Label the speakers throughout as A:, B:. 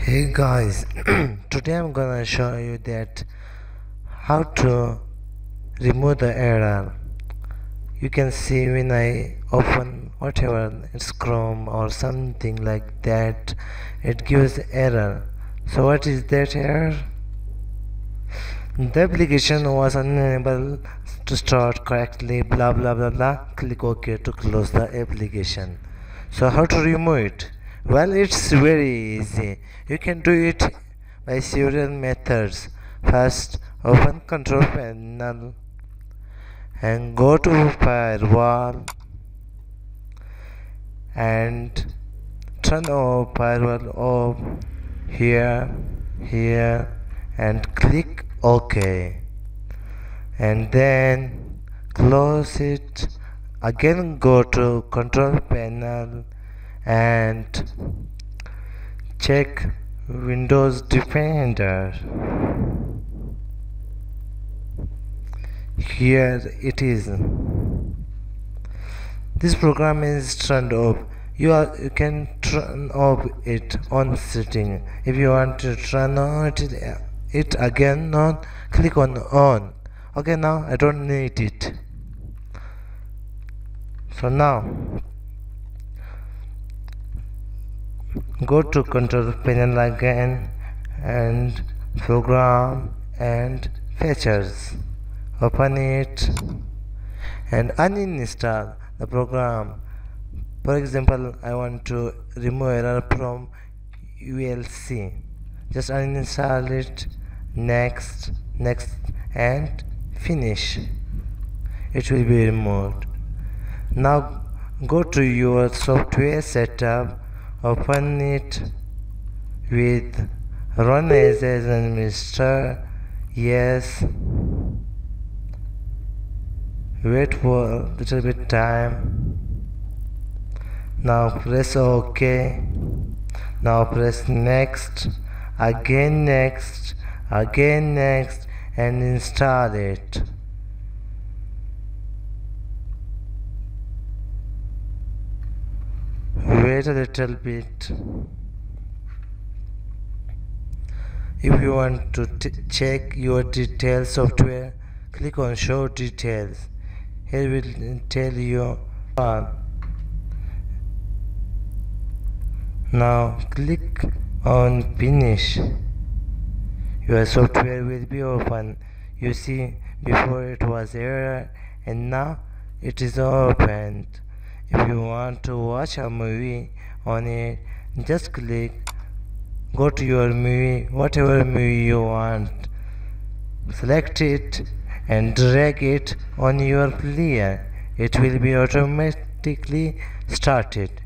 A: Hey guys, today I'm gonna show you that how to remove the error. You can see when I open whatever, it's Chrome or something like that, it gives error. So what is that error? The application was unable to start correctly, blah blah blah blah. Click OK to close the application. So how to remove it? Well, it's very easy. You can do it by several methods. First, open control panel and go to firewall and turn off firewall off here and click OK, and then close it. Again go to control panel and check Windows Defender. Here it is. This program is turned off. You can turn off it on setting. If you want to turn on it again on, click on on. Okay, now I don't need it. So now go to control panel again and program and features. Open it and uninstall the program. For example, I want to remove error from VLC. Just uninstall it, next and finish. It will be removed. Now go to your software setup, open it with run as an administrator. Yes. Wait for a little bit time. Now press OK. Now press next, again next, and install it. Wait a little bit. If you want to check your details software, click on show details. Here will tell you on. Now click on finish. Your software will be open. You see, before it was error and now it is opened. If you want to watch a movie on it, just click, go to your movie, whatever movie you want, select it and drag it on your player. It will be automatically started.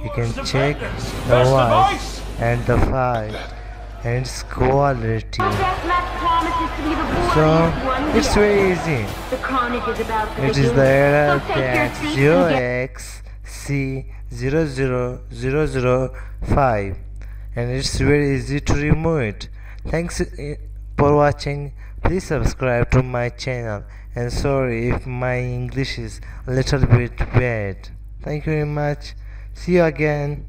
A: You can check the voice and the file and its quality. So it's very easy. It is the error that 0xc000005, and it's very easy to remove it. Thanks for watching. Please subscribe to my channel, and sorry if my English is a little bit bad. Thank you very much. See you again.